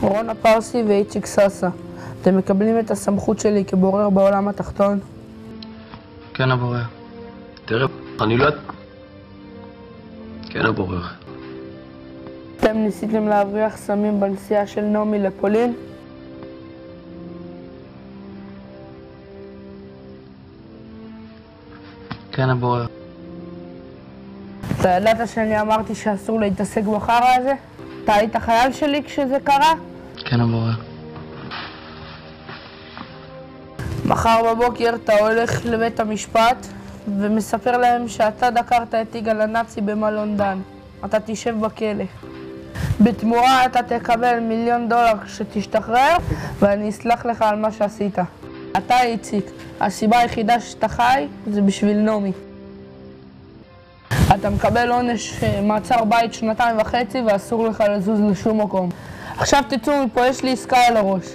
רונה פרסי ואיציק ססה, אתם מקבלים את הסמכות שלי כבורר בעולם התחתון? כן, הבורר. תראה, אני לא... כן, הבורר. אתם ניסיתם להבריח סמים בנסיעה של נעמי לפולין? כן, הבורר. אתה ידעת שאני אמרתי שאסור להתעסק בחרא הזה? אתה היית חייל שלי כשזה קרה? כן, הבורר. מחר בבוקר אתה הולך לבית המשפט ומספר להם שאתה דקרת את יגאל הנאצי במלון דן. אתה תשב בכלא. בתמורה אתה תקבל $1,000,000 כשתשתחרר ואני אסלח לך על מה שעשית. אתה איציק, הסיבה היחידה שאתה חי זה בשביל נעמי. אתה מקבל עונש מעצר בית 2.5 ואסור לך לזוז לשום מקום. עכשיו תצאו מפה, יש לי עסקה על הראש.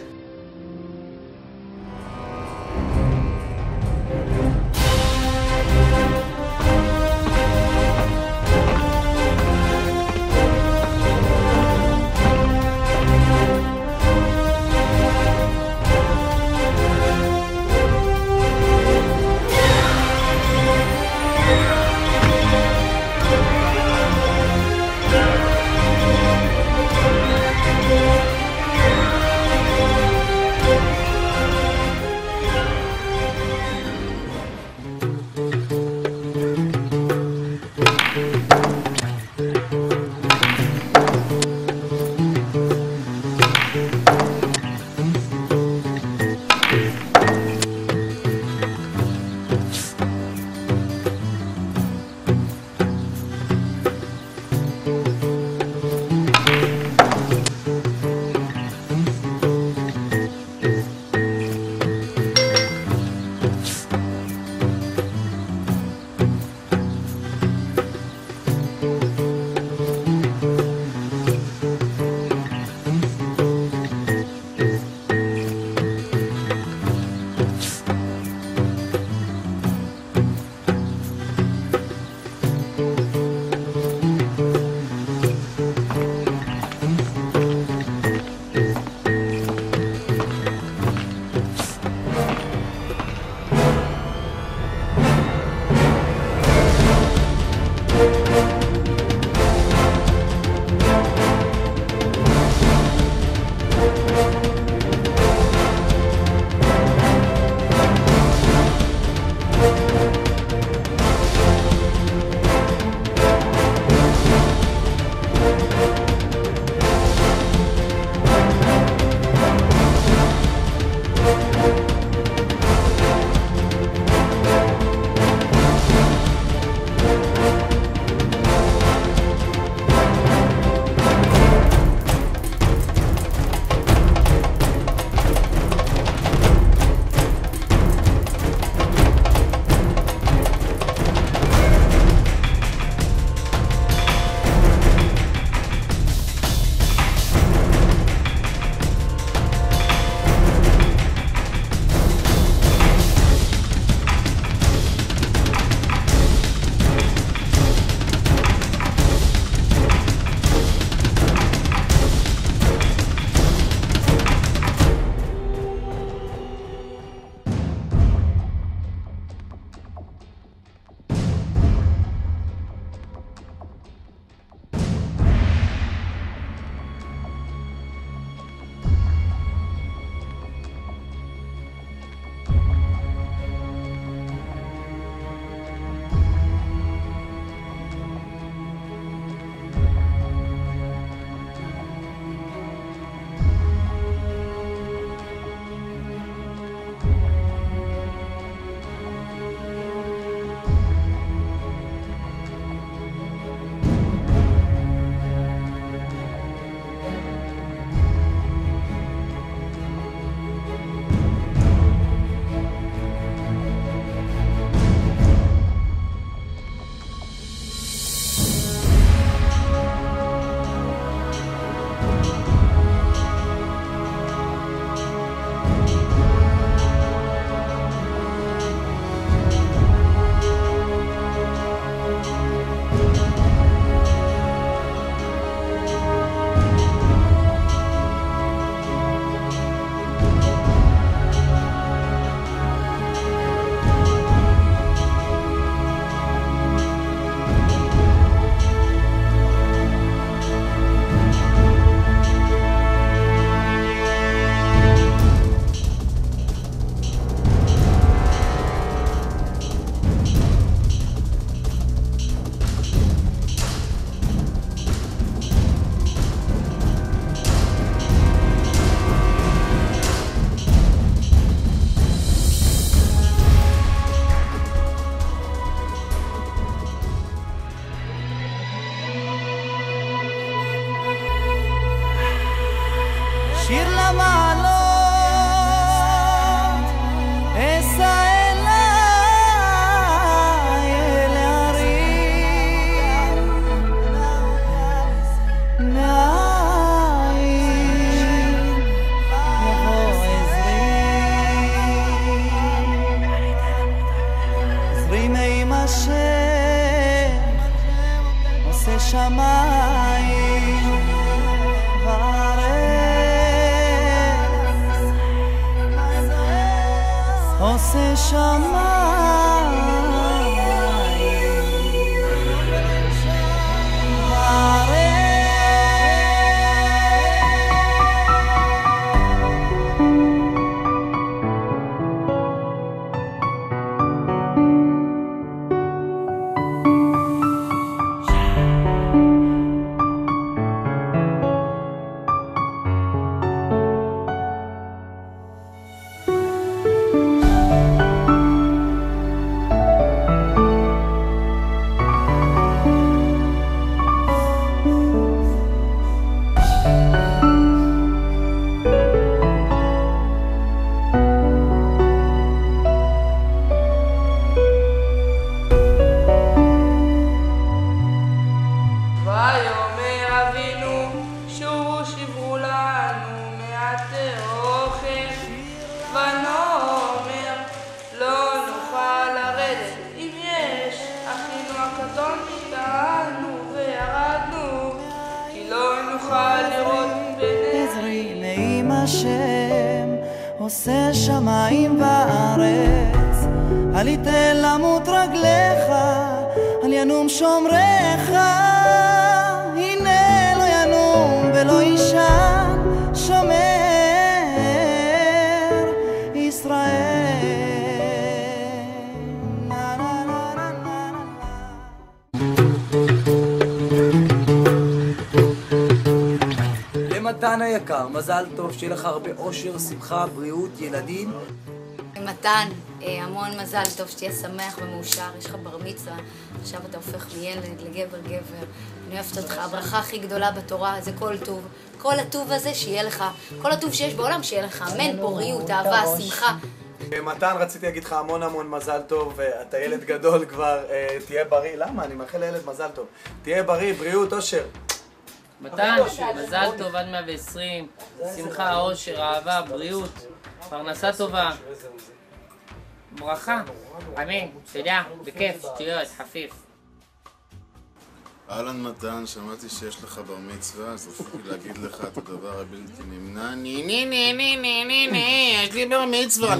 השם עושה שמיים וארץ, עושה שמיים וארץ. ויאמר אבינו שובו שברו לנו מעט אוכל, ונאמר לא נוכל לרדת אם יש אחינו הקטון איתנו וירדנו, כי לא נוכל לראות עזרי נעים השם עושה שמיים וארץ, אל יתן למות רגליך, אל ינום שומריך, הנה לא ינום ולא יישן שומר ישראל. למתן היקר, מזל טוב, שיהיה לך הרבה אושר, שמחה, בריאות, ילדים. מתן, המון מזל טוב, שתהיה שמח ומאושר, יש לך בר מצווה, עכשיו אתה הופך מילד לגבר גבר, אני אוהבת אותך, הברכה הכי גדולה בתורה זה כל טוב, כל הטוב הזה שיהיה לך, כל הטוב שיש בעולם שיהיה לך, אמן, פוריות, אהבה, שמחה. מתן, רציתי להגיד לך המון מזל טוב, אתה ילד גדול כבר, תהיה בריא, למה? אני מאחל לילד מזל טוב, תהיה בריא, בריאות, אושר. מתן, מזל טוב עד 120, שמחה, אושר, אהבה, בריאות, פרנסה טובה, ברכה, אמן, תודה, בכיף, שטויות, חפיף. אהלן מתן, שמעתי שיש לך בר מצווה, אז רציתי להגיד לך את הדבר הבלתי נמנע. ני, יש לי בר מצווה.